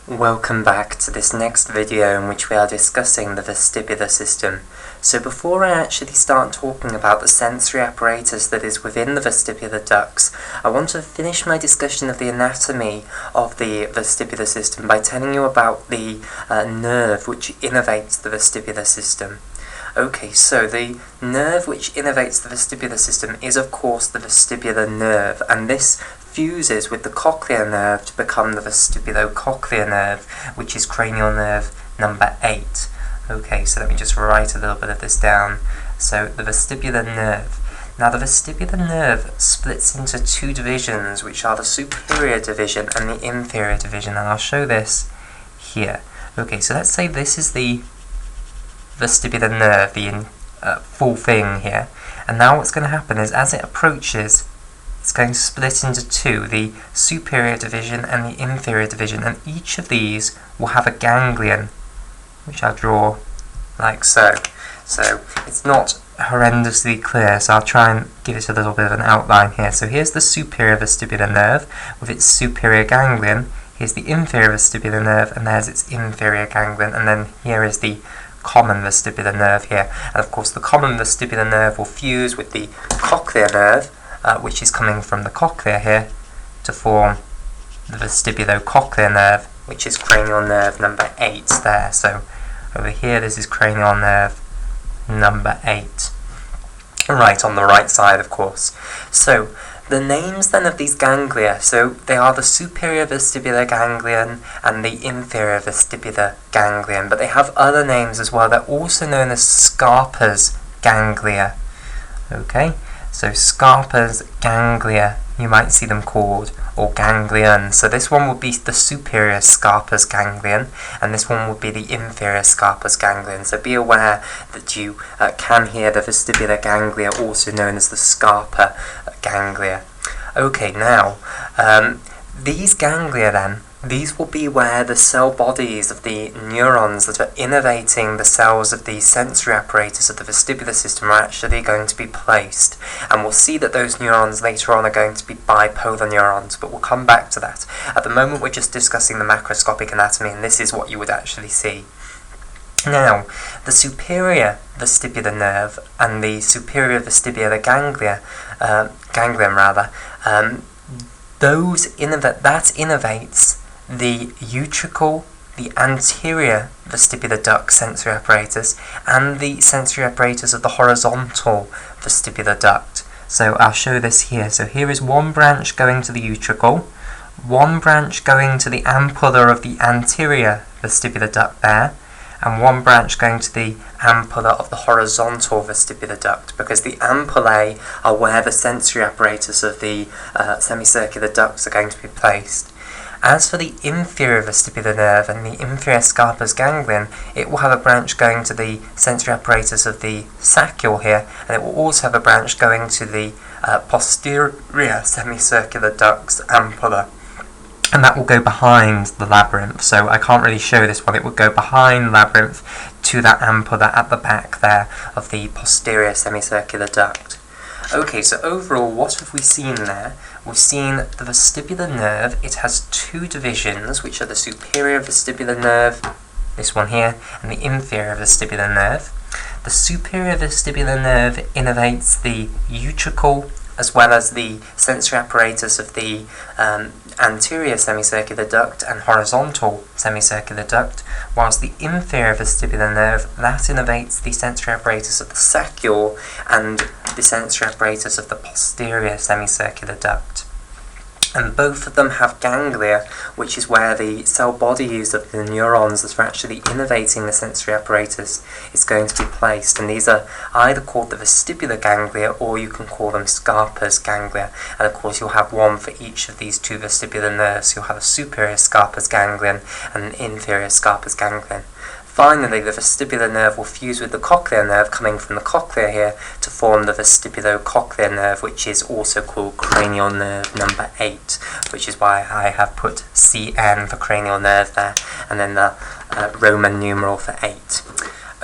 Welcome back to this next video in which we are discussing the vestibular system. So before I actually start talking about the sensory apparatus that is within the vestibular ducts, I want to finish my discussion of the anatomy of the vestibular system by telling you about the nerve which innervates the vestibular system. Okay, so the nerve which innervates the vestibular system is of course the vestibular nerve, and this fuses with the cochlear nerve to become the vestibulo-ocular nerve, which is cranial nerve number 8. Okay, so let me just write a little bit of this down. So the vestibular nerve. Now the vestibular nerve splits into two divisions, which are the superior division and the inferior division, and I'll show this here. Okay, so let's say this is the vestibular nerve, the full thing here, and now what's going to happen is as it approaches, it's going to split into two, the superior division and the inferior division, and each of these will have a ganglion, which I'll draw like so. So it's not horrendously clear, so I'll try and give it a little bit of an outline here. So here's the superior vestibular nerve with its superior ganglion, here's the inferior vestibular nerve, and there's its inferior ganglion, and then here is the common vestibular nerve here. And of course the common vestibular nerve will fuse with the cochlear nerve, which is coming from the cochlea here, to form the vestibulo-ocular nerve, which is cranial nerve number 8 there. So over here this is cranial nerve number 8. Right, on the right side of course. So the names then of these ganglia, so they are the superior vestibular ganglion and the inferior vestibular ganglion, but they have other names as well. They're also known as Scarpa's ganglia. Okay, so Scarpa's ganglia, you might see them called, or ganglion. So this one would be the superior Scarpa's ganglion, and this one would be the inferior Scarpa's ganglion. So be aware that you can hear the vestibular ganglia, also known as the Scarpa ganglia. Okay, now these ganglia then, these will be where the cell bodies of the neurons that are innervating the cells of the sensory apparatus of the vestibular system are actually going to be placed. And we'll see that those neurons later on are going to be bipolar neurons, but we'll come back to that. At the moment we're just discussing the macroscopic anatomy, and this is what you would actually see. Now, the superior vestibular nerve and the superior vestibular ganglion that innervates the utricle, the anterior vestibular duct sensory apparatus, and the sensory apparatus of the horizontal vestibular duct. So I'll show this here. So here is one branch going to the utricle, one branch going to the ampulla of the anterior vestibular duct there, and one branch going to the ampulla of the horizontal vestibular duct, because the ampullae are where the sensory apparatus of the semicircular ducts are going to be placed. As for the inferior vestibular nerve and the inferior Scarpa's ganglion, it will have a branch going to the sensory apparatus of the saccule here, and it will also have a branch going to the posterior semicircular duct's ampulla. And that will go behind the labyrinth, so I can't really show this one. It will go behind labyrinth to that ampulla at the back there of the posterior semicircular duct. Okay, so overall, what have we seen there? We've seen the vestibular nerve. It has two divisions, which are the superior vestibular nerve, this one here, and the inferior vestibular nerve. The superior vestibular nerve innervates the utricle as well as the sensory apparatus of the anterior semicircular duct and horizontal semicircular duct, whilst the inferior vestibular nerve, that innervates the sensory apparatus of the saccule and the sensory apparatus of the posterior semicircular duct. And both of them have ganglia, which is where the cell bodies of the neurons that are actually innervating the sensory apparatus is going to be placed. And these are either called the vestibular ganglia, or you can call them Scarpa's ganglia. And of course you'll have one for each of these two vestibular nerves. You'll have a superior Scarpa's ganglion and an inferior Scarpa's ganglion. Finally, the vestibular nerve will fuse with the cochlear nerve coming from the cochlea here to form the vestibulo-ocular nerve, which is also called cranial nerve number 8, which is why I have put CN for cranial nerve there, and then the Roman numeral for 8.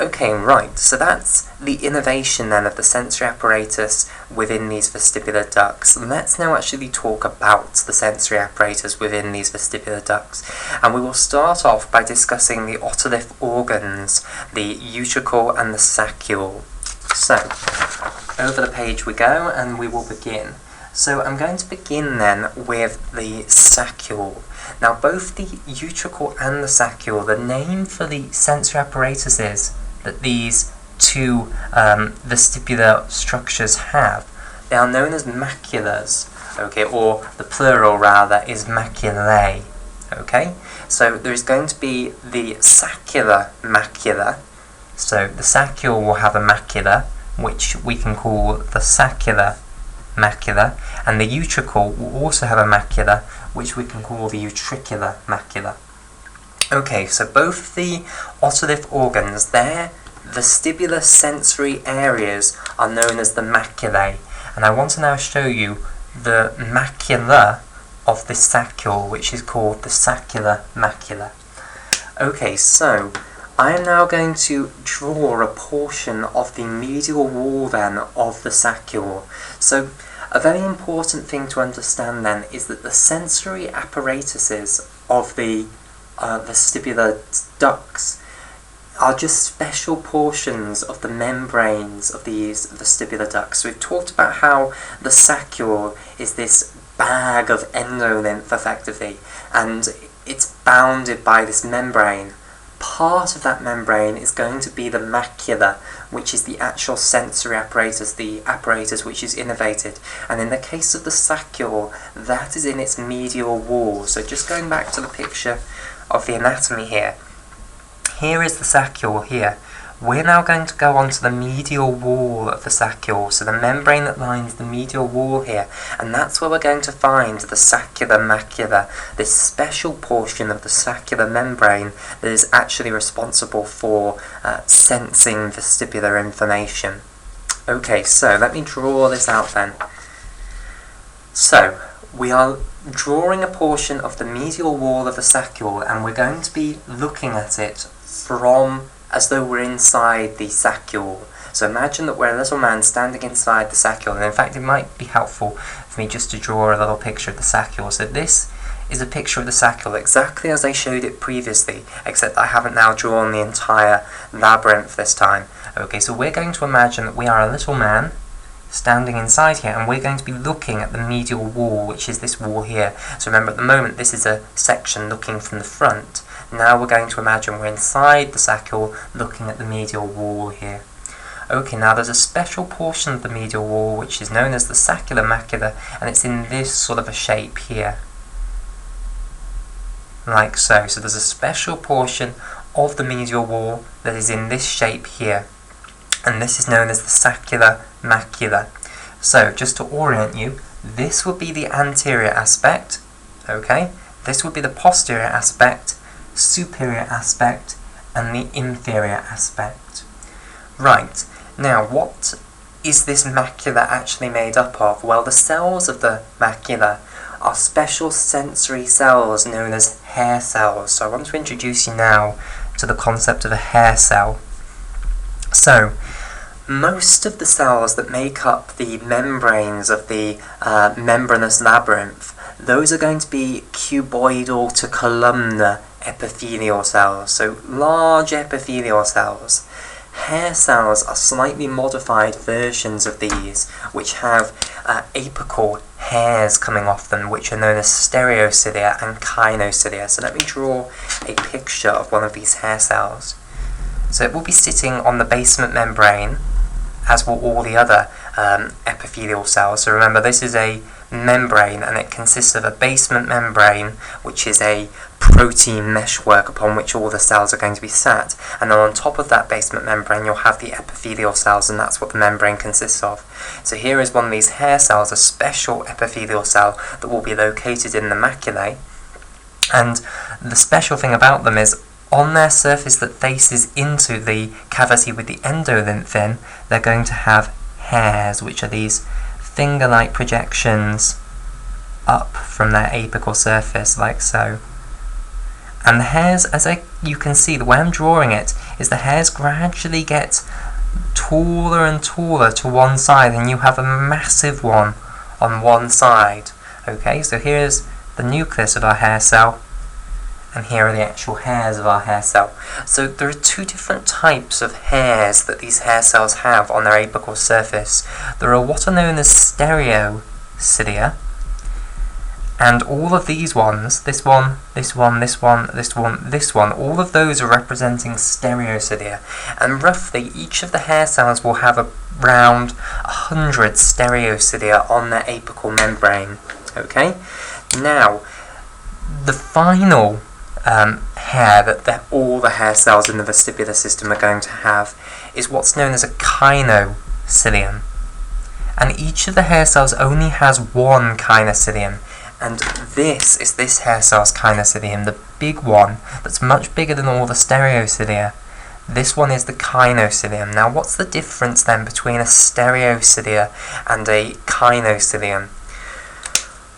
Okay, right, so that's the innervation then of the sensory apparatus within these vestibular ducts. Let's now actually talk about the sensory apparatus within these vestibular ducts. And we will start off by discussing the otolith organs, the utricle and the saccule. So, over the page we go and we will begin. So I'm going to begin then with the saccule. Now both the utricle and the saccule, the name for the sensory apparatus that these two vestibular structures have, they are known as maculas, okay, or the plural rather is maculae, okay? So there's going to be the saccular macula, so the saccule will have a macula, which we can call the saccular macula, and the utricle will also have a macula, which we can call the utricular macula. Okay, so both the otolith organs, their vestibular sensory areas are known as the maculae, and I want to now show you the macula of the saccule, which is called the Saccular Macula. Okay, so I am now going to draw a portion of the medial wall then of the saccule. So a very important thing to understand then is that the sensory apparatuses of the vestibular ducts are just special portions of the membranes of these vestibular ducts. We've talked about how the saccule is this bag of endolymph effectively, and it's bounded by this membrane. Part of that membrane is going to be the macula, which is the actual sensory apparatus, the apparatus which is innervated. And in the case of the saccule, that is in its medial wall. So just going back to the picture of the anatomy here. Here is the saccule here. We're now going to go onto the medial wall of the saccule, so the membrane that lines the medial wall here, and that's where we're going to find the saccular macula, this special portion of the saccular membrane that is actually responsible for sensing vestibular information. Okay, so let me draw this out then. So, we are drawing a portion of the medial wall of the saccule, and we're going to be looking at it from as though we're inside the saccule. So imagine that we're a little man standing inside the saccule, and in fact it might be helpful for me just to draw a little picture of the saccule. So this is a picture of the saccule exactly as I showed it previously, except I haven't now drawn the entire labyrinth this time. Okay, so we're going to imagine that we are a little man standing inside here, and we're going to be looking at the medial wall, which is this wall here. So remember, at the moment this is a section looking from the front. Now we're going to imagine we're inside the saccule looking at the medial wall here. Okay, now there's a special portion of the medial wall which is known as the saccular macula, and it's in this sort of a shape here. Like so. So there's a special portion of the medial wall that is in this shape here, and this is known as the saccular macula. So just to orient you, this would be the anterior aspect, okay? This would be the posterior aspect, superior aspect, and the inferior aspect. Right, now what is this macula actually made up of? Well, the cells of the macula are special sensory cells known as hair cells. So I want to introduce you now to the concept of a hair cell. So, most of the cells that make up the membranes of the membranous labyrinth, those are going to be cuboidal to columnar epithelial cells, so large epithelial cells. Hair cells are slightly modified versions of these, which have apical hairs coming off them, which are known as stereocilia and kinocilia. So let me draw a picture of one of these hair cells. So it will be sitting on the basement membrane, as will all the other epithelial cells. So remember, this is a membrane, and it consists of a basement membrane, which is a protein meshwork upon which all the cells are going to be sat, and then on top of that basement membrane you'll have the epithelial cells, and that's what the membrane consists of. So here is one of these hair cells, a special epithelial cell that will be located in the maculae, and the special thing about them is on their surface that faces into the cavity with the endolymph in, they're going to have hairs, which are these finger-like projections up from their apical surface, like so. And the hairs, as you can see, the way I'm drawing it is the hairs gradually get taller and taller to one side, and you have a massive one on one side. Okay, so here's the nucleus of our hair cell, and here are the actual hairs of our hair cell. So there are two different types of hairs that these hair cells have on their apical surface. There are what are known as stereocilia, and all of these ones, this one, this one, this one, this one, this one, all of those are representing stereocilia. And roughly, each of the hair cells will have around 100 stereocilia on their apical membrane. Okay? Now, the final hair that all the hair cells in the vestibular system are going to have is what's known as a kinocilium. And each of the hair cells only has one kinocilium. And this is this hair cell's kinocilium, the big one that's much bigger than all the stereocilia. This one is the kinocilium. Now, what's the difference then between a stereocilia and a kinocilium?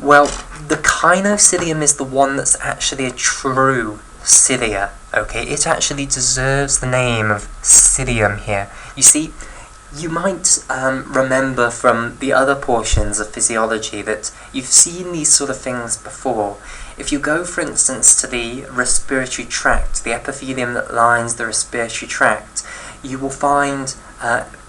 Well, the kinocilium is the one that's actually a true cilia. Okay, it actually deserves the name of cilium here. You see, you might remember from the other portions of physiology that you've seen these sort of things before. If you go, for instance, to the respiratory tract, the epithelium that lines the respiratory tract, you will find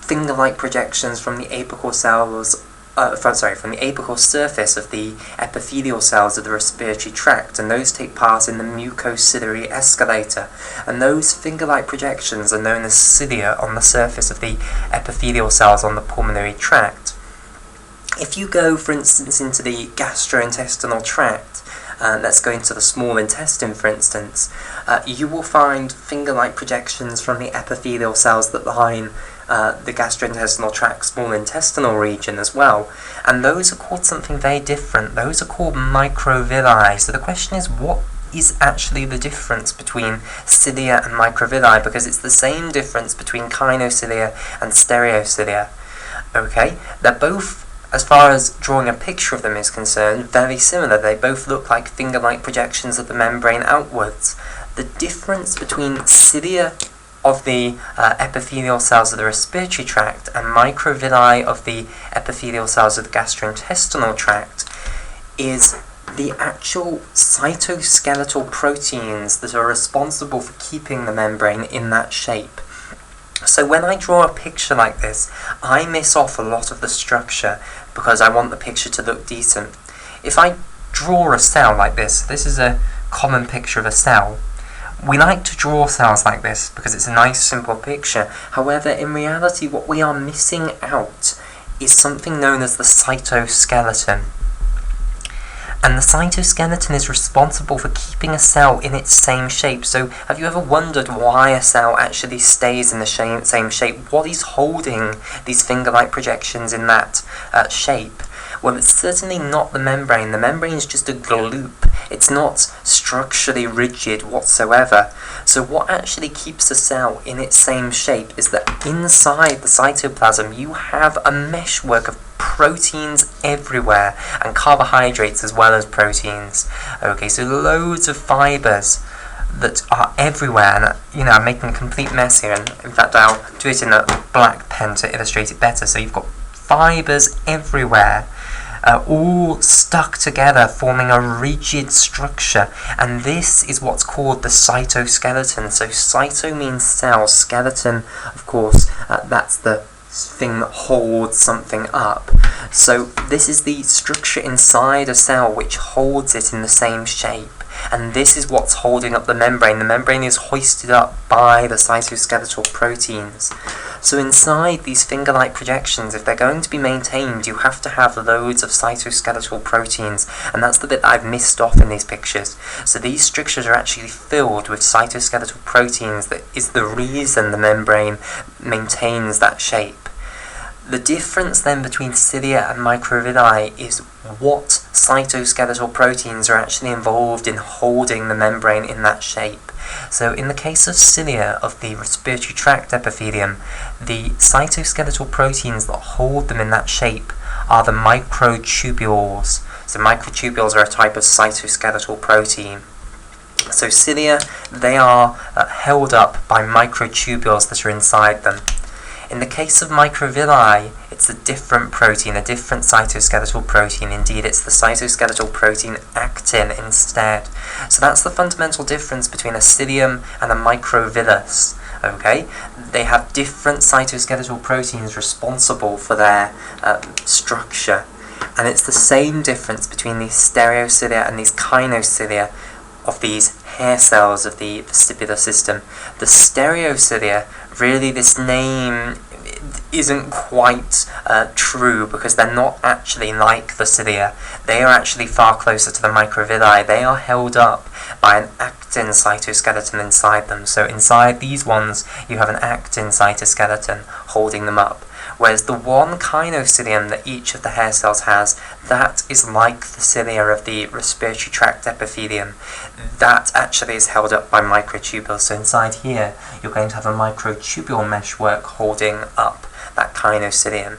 finger-like projections from the apical cells. From the apical surface of the epithelial cells of the respiratory tract, and those take part in the mucociliary escalator. And those finger-like projections are known as cilia on the surface of the epithelial cells on the pulmonary tract. If you go, for instance, into the gastrointestinal tract, let's go into the small intestine, for instance, you will find finger-like projections from the epithelial cells that line the gastrointestinal tract, small intestinal region as well, and those are called something very different. Those are called microvilli. So the question is, what is actually the difference between cilia and microvilli? Because it's the same difference between kinocilia and stereocilia. Okay, they're both, as far as drawing a picture of them is concerned, very similar. They both look like finger-like projections of the membrane outwards. The difference between cilia of the epithelial cells of the respiratory tract and microvilli of the epithelial cells of the gastrointestinal tract is the actual cytoskeletal proteins that are responsible for keeping the membrane in that shape. So when I draw a picture like this, I miss off a lot of the structure because I want the picture to look decent. If I draw a cell like this is a common picture of a cell. We like to draw cells like this because it's a nice simple picture. However, in reality, what we are missing out is something known as the cytoskeleton. And the cytoskeleton is responsible for keeping a cell in its same shape. So have you ever wondered why a cell actually stays in the same shape? What is holding these finger-like projections in that shape? Well, it's certainly not the membrane. The membrane is just a gloop. It's not structurally rigid whatsoever. So what actually keeps a cell in its same shape is that inside the cytoplasm you have a meshwork of proteins everywhere, and carbohydrates as well as proteins. Okay, so loads of fibers that are everywhere, and I'm making a complete mess here, and in fact I'll do it in a black pen to illustrate it better. So you've got fibers everywhere, all stuck together, forming a rigid structure, and this is what's called the cytoskeleton. So cyto means cell, skeleton, of course, that's the thing that holds something up. So this is the structure inside a cell which holds it in the same shape, and this is what's holding up the membrane. The membrane is hoisted up by the cytoskeletal proteins. So inside these finger-like projections, if they're going to be maintained, you have to have loads of cytoskeletal proteins, and that's the bit that I've missed off in these pictures. So these structures are actually filled with cytoskeletal proteins. That is the reason the membrane maintains that shape. The difference then between cilia and microvilli is what cytoskeletal proteins are actually involved in holding the membrane in that shape. So in the case of cilia of the respiratory tract epithelium, the cytoskeletal proteins that hold them in that shape are the microtubules. So microtubules are a type of cytoskeletal protein. So cilia, they are held up by microtubules that are inside them. In the case of microvilli, it's a different protein, a different cytoskeletal protein. Indeed, it's the cytoskeletal protein actin instead. So that's the fundamental difference between a cilium and a microvillus. Okay, they have different cytoskeletal proteins responsible for their structure, and it's the same difference between these stereocilia and these kinocilia of these hair cells of the vestibular system. The stereocilia, really this name isn't quite true, because they're not actually like the cilia. They are actually far closer to the microvilli. They are held up by an actin cytoskeleton inside them. So inside these ones, you have an actin cytoskeleton holding them up. Whereas the one kinocilium that each of the hair cells has, that is like the cilia of the respiratory tract epithelium. That actually is held up by microtubules. So inside here, you're going to have a microtubule meshwork holding up that kinocilium.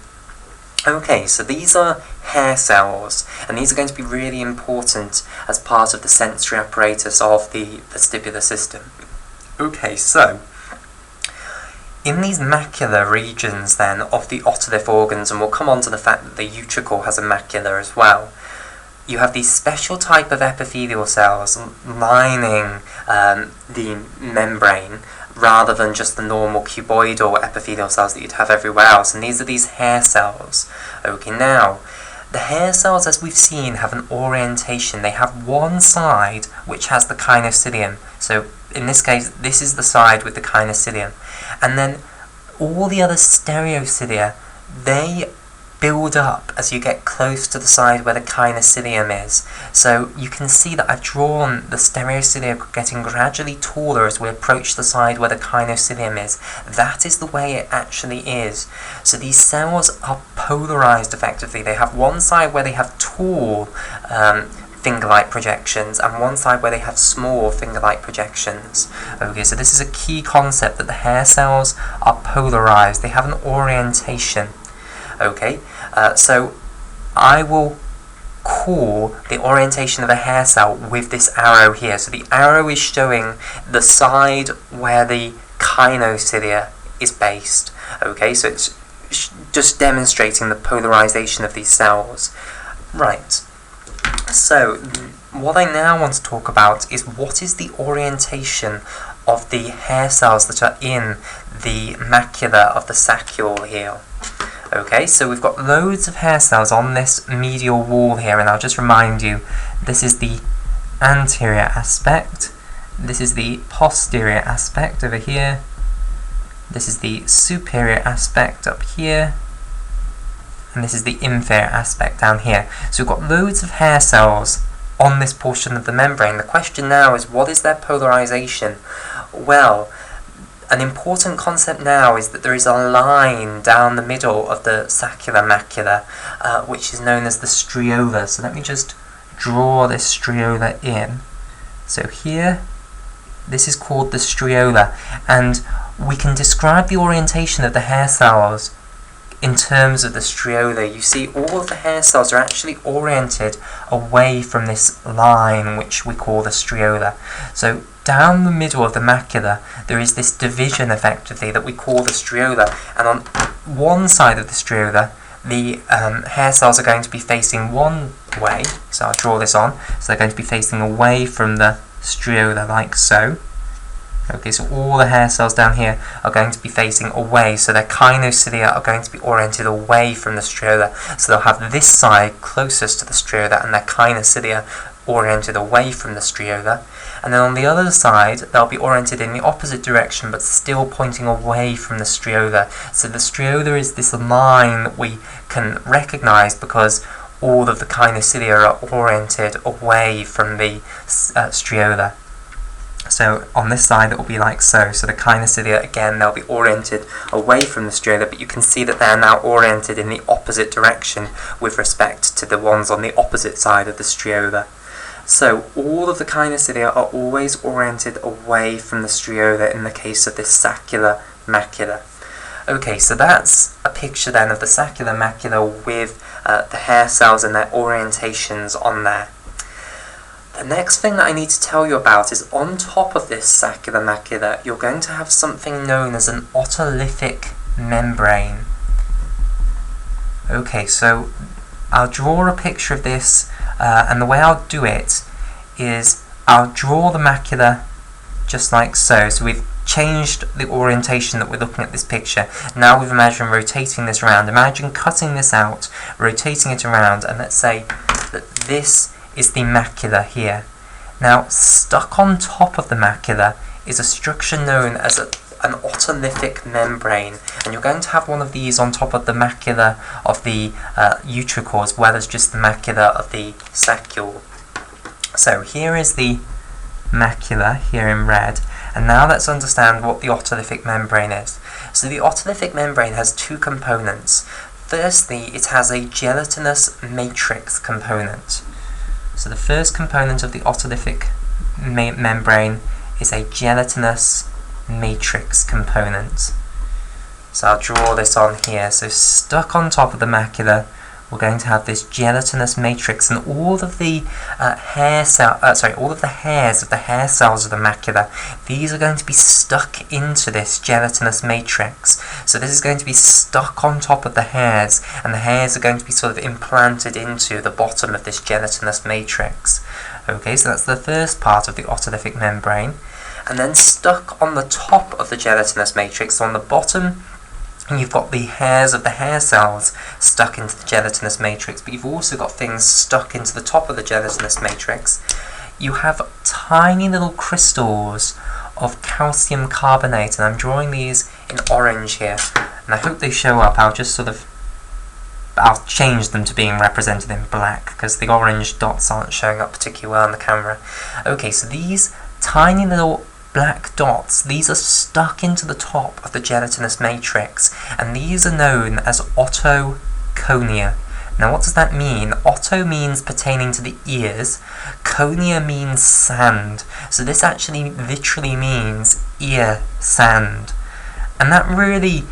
Okay, so these are hair cells, and these are going to be really important as part of the sensory apparatus of the vestibular system. Okay, so in these macular regions then of the otolith organs, and we'll come on to the fact that the utricle has a macula as well, you have these special type of epithelial cells lining the membrane, rather than just the normal cuboidal epithelial cells that you'd have everywhere else, and these are these hair cells. Okay, now, the hair cells, as we've seen, have an orientation. They have one side which has the kinocilium. So in this case, this is the side with the kinocilium. And then all the other stereocilia, they build up as you get close to the side where the kinocilium is. So you can see that I've drawn the stereocilia getting gradually taller as we approach the side where the kinocilium is. That is the way it actually is. So these cells are polarized effectively. They have one side where they have tall finger-like projections, and one side where they have small finger-like projections. Okay, so this is a key concept, that the hair cells are polarized. They have an orientation. Okay, so I will call the orientation of a hair cell with this arrow here. So the arrow is showing the side where the kinocilia is based. Okay, so it's just demonstrating the polarization of these cells. Right, so what I now want to talk about is what is the orientation of the hair cells that are in the macula of the saccule here. Okay, so we've got loads of hair cells on this medial wall here, and I'll just remind you, this is the anterior aspect, this is the posterior aspect over here, this is the superior aspect up here, and this is the inferior aspect down here. So we've got loads of hair cells on this portion of the membrane. The question now is, what is their polarization? Well, an important concept now is that there is a line down the middle of the saccular macula, which is known as the striola. So let me just draw this striola in. So here, this is called the striola, and we can describe the orientation of the hair cells in terms of the striola. You see, all of the hair cells are actually oriented away from this line, which we call the striola. So down the middle of the macula, there is this division, effectively, that we call the striola, and on one side of the striola, the hair cells are going to be facing one way, so I'll draw this on, so they're going to be facing away from the striola, like so. Okay, so all the hair cells down here are going to be facing away, so their kinocilia are going to be oriented away from the striola, so they'll have this side closest to the striola, and their kinocilia oriented away from the striola. And then on the other side, they'll be oriented in the opposite direction, but still pointing away from the striola. So the striola is this line that we can recognize because all of the kinocilia are oriented away from the striola. So on this side it will be like so. So the kinocilia, again, they'll be oriented away from the striola, but you can see that they're now oriented in the opposite direction with respect to the ones on the opposite side of the striola. So all of the kinocilia are always oriented away from the striola in the case of this saccular macula. Okay, so that's a picture then of the saccular macula with the hair cells and their orientations on there. The next thing that I need to tell you about is on top of this saccular macula, you're going to have something known as an otolithic membrane. Okay, so I'll draw a picture of this, and the way I'll do it is I'll draw the macula just like so. So we've changed the orientation that we're looking at this picture. Now we've imagined rotating this around. Imagine cutting this out, rotating it around, and let's say that this is the macula here. Now, stuck on top of the macula is a structure known as an otolithic membrane, and you're going to have one of these on top of the macula of the utricle as well as just the macula of the saccule. So here is the macula here in red, and now let's understand what the otolithic membrane is. So the otolithic membrane has two components. Firstly, it has a gelatinous matrix component. So the first component of the otolithic membrane is a gelatinous matrix component. So I'll draw this on here. So stuck on top of the macula, we're going to have this gelatinous matrix, and all of the hairs of the hair cells of the macula, these are going to be stuck into this gelatinous matrix. So this is going to be stuck on top of the hairs, and the hairs are going to be sort of implanted into the bottom of this gelatinous matrix. Okay, so that's the first part of the otolithic membrane. And then stuck on the top of the gelatinous matrix, so on the bottom, and you've got the hairs of the hair cells stuck into the gelatinous matrix, but you've also got things stuck into the top of the gelatinous matrix. You have tiny little crystals of calcium carbonate, and I'm drawing these in orange here, and I hope they show up. I'll change them to being represented in black, because the orange dots aren't showing up particularly well on the camera. Okay, so these tiny little black dots, these are stuck into the top of the gelatinous matrix, and these are known as otoconia. Now what does that mean? Otto means pertaining to the ears, conia means sand, so this actually literally means ear sand. And that really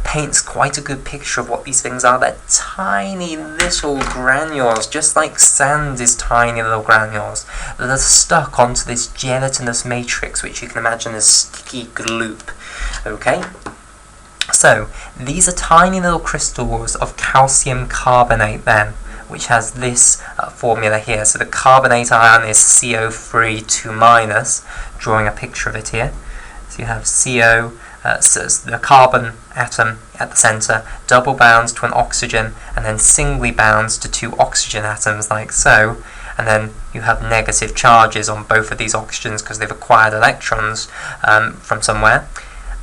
paints quite a good picture of what these things are. They're tiny little granules, just like sand is tiny little granules, that are stuck onto this gelatinous matrix, which you can imagine as sticky gloop. Okay? So, these are tiny little crystals of calcium carbonate then, which has this formula here. So the carbonate ion is CO3 2-, drawing a picture of it here. So you have CO, so the carbon atom at the centre, double bounds to an oxygen, and then singly bounds to two oxygen atoms, like so. And then you have negative charges on both of these oxygens because they've acquired electrons from somewhere.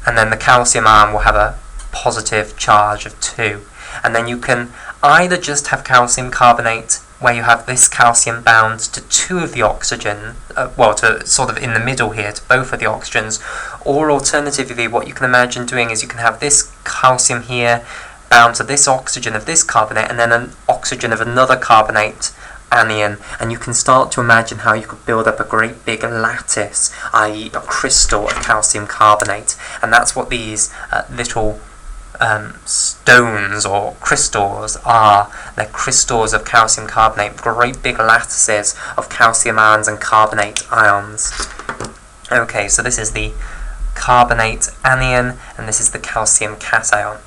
And then the calcium ion will have a positive charge of 2. And then you can either just have calcium carbonate where you have this calcium bound to two of the oxygen, to sort of in the middle here, to both of the oxygens, or alternatively what you can imagine doing is you can have this calcium here bound to this oxygen of this carbonate, and then an oxygen of another carbonate anion, and you can start to imagine how you could build up a great big lattice, i.e. a crystal of calcium carbonate, and that's what these little stones or crystals are. They're crystals of calcium carbonate, great big lattices of calcium ions and carbonate ions. Okay, so this is the carbonate anion, and this is the calcium cation.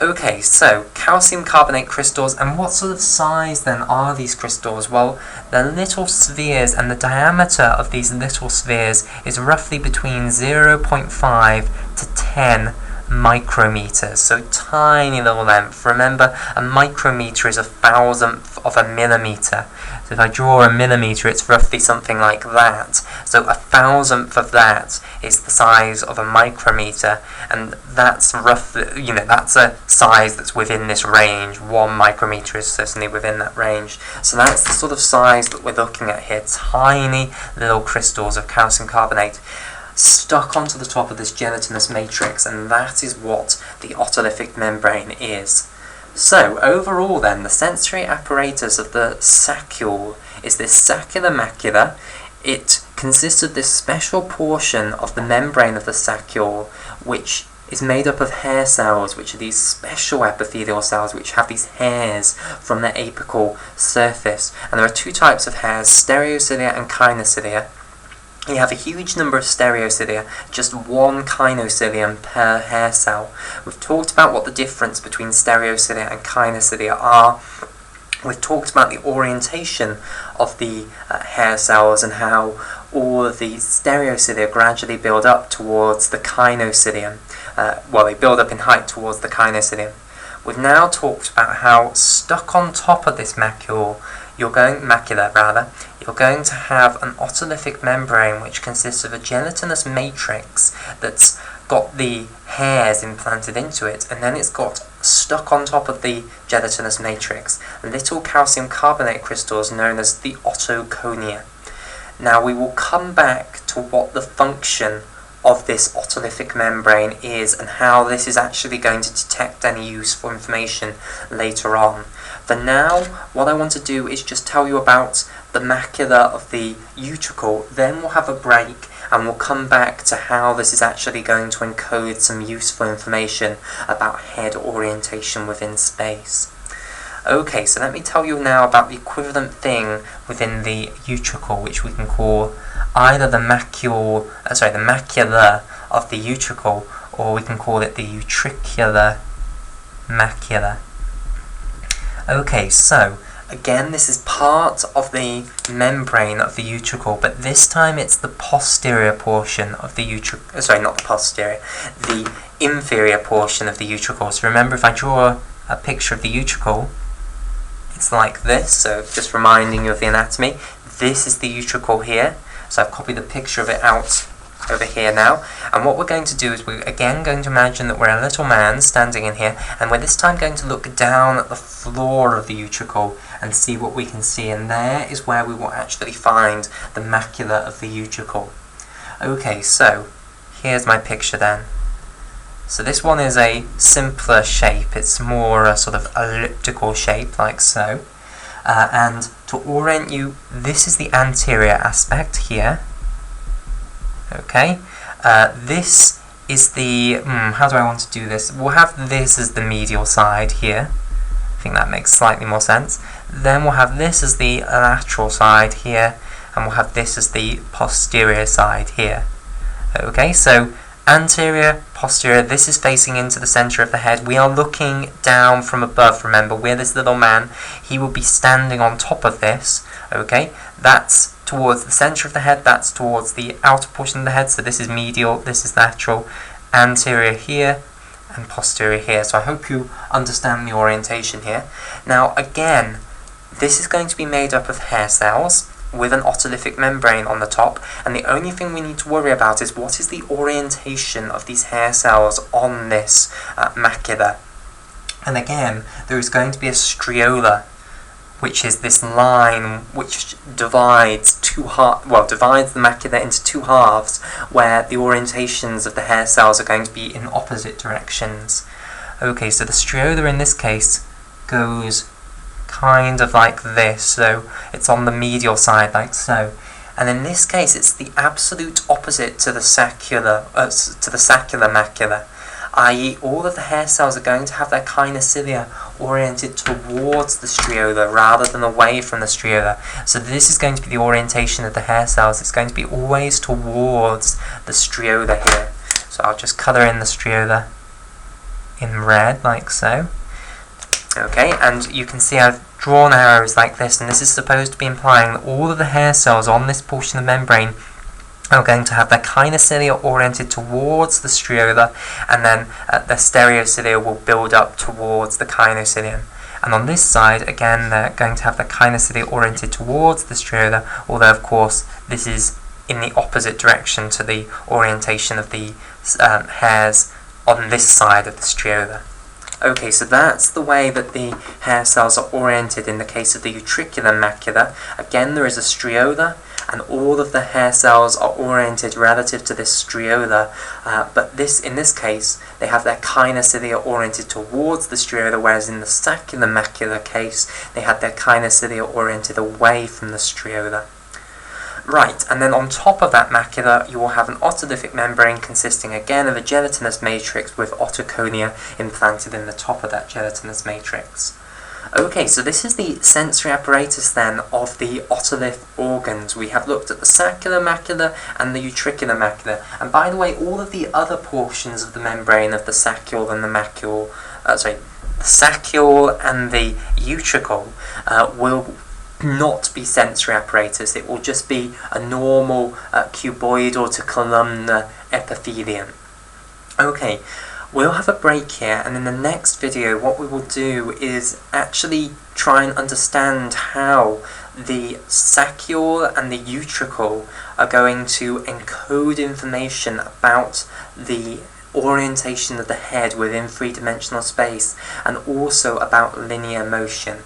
Okay, so calcium carbonate crystals, and what sort of size then are these crystals? Well, they're little spheres, and the diameter of these little spheres is roughly between 0.5 to 10 micrometers, so tiny little length. Remember, a micrometer is 1,000th of a millimeter. So if I draw a millimeter, it's roughly something like that. So 1,000th of that is the size of a micrometer, and that's roughly, that's a size that's within this range. 1 micrometer is certainly within that range. So that's the sort of size that we're looking at here. Tiny little crystals of calcium carbonate stuck onto the top of this gelatinous matrix, and that is what the otolithic membrane is. So, overall then, the sensory apparatus of the saccule is this saccular macula. It consists of this special portion of the membrane of the saccule, which is made up of hair cells, which are these special epithelial cells which have these hairs from their apical surface. And there are two types of hairs, stereocilia and kinocilia. You have a huge number of stereocilia, just one kinocilium per hair cell. We've talked about what the difference between stereocilia and kinocilia are. We've talked about the orientation of the hair cells and how all of the stereocilia gradually build up towards the kinocilium. They build up in height towards the kinocilium. We've now talked about how stuck on top of this macula, you're going to have an otolithic membrane which consists of a gelatinous matrix that's got the hairs implanted into it, and then it's got stuck on top of the gelatinous matrix little calcium carbonate crystals known as the otoconia. Now we will come back to what the function of this otolithic membrane is and how this is actually going to detect any useful information later on. For now, what I want to do is just tell you about the macula of the utricle, then we'll have a break and we'll come back to how this is actually going to encode some useful information about head orientation within space. Okay, so let me tell you now about the equivalent thing within the utricle, which we can call either the macula of the utricle, or we can call it the utricular macula. Okay, so again, this is part of the membrane of the utricle, but this time it's the posterior portion of the the inferior portion of the utricle. So remember, if I draw a picture of the utricle, it's like this, so just reminding you of the anatomy. This is the utricle here, so I've copied the picture of it out over here now, and what we're going to do is we're again going to imagine that we're a little man standing in here, and we're this time going to look down at the floor of the utricle and see what we can see, and there is where we will actually find the macula of the utricle. Okay, so here's my picture then. So this one is a simpler shape, it's more a sort of elliptical shape like so, and to orient you, this is the anterior aspect here. Okay, this is the, how do I want to do this? We'll have this as the medial side here. I think that makes slightly more sense. Then we'll have this as the lateral side here, and we'll have this as the posterior side here. Okay, so anterior, posterior, this is facing into the center of the head. We are looking down from above, remember, we're this little man. He will be standing on top of this, okay? That's towards the center of the head, that's towards the outer portion of the head, so this is medial, this is lateral, anterior here, and posterior here. So I hope you understand the orientation here. Now again, this is going to be made up of hair cells with an otolithic membrane on the top, and the only thing we need to worry about is what is the orientation of these hair cells on this macula. And again, there is going to be a striaula, which is this line which divides the macula into two halves, where the orientations of the hair cells are going to be in opposite directions. Okay, so the striaula in this case goes kind of like this, so it's on the medial side like so, and in this case it's the absolute opposite to the saccular macula, i.e. all of the hair cells are going to have their kinocilia oriented towards the striaula rather than away from the striaula. So this is going to be the orientation of the hair cells, it's going to be always towards the striaula here. So I'll just colour in the striaula in red like so. Okay, and you can see I've drawn arrows like this, and this is supposed to be implying that all of the hair cells on this portion of the membrane are going to have their kinocilia oriented towards the striaula, and then the stereocilia will build up towards the kinocilium. And on this side, again, they're going to have the kinocilia oriented towards the striaula, although of course this is in the opposite direction to the orientation of the hairs on this side of the striaula. Okay, so that's the way that the hair cells are oriented in the case of the utricular macula. Again, there is a striaula, and all of the hair cells are oriented relative to this striaula, but in this case, they have their kinocilia oriented towards the striaula, whereas in the saccular macula case, they had their kinocilia oriented away from the striaula. Right, and then on top of that macula, you will have an otolithic membrane consisting again of a gelatinous matrix with otoconia implanted in the top of that gelatinous matrix. Okay, so this is the sensory apparatus then of the otolith organs. We have looked at the saccular macula and the utricular macula, and by the way, all of the other portions of the membrane of the saccule and the macule, the saccule and the utricle will not be sensory apparatus. It will just be a normal cuboidal to columnar epithelium. Okay, we'll have a break here, and in the next video what we will do is actually try and understand how the saccule and the utricle are going to encode information about the orientation of the head within three-dimensional space, and also about linear motion.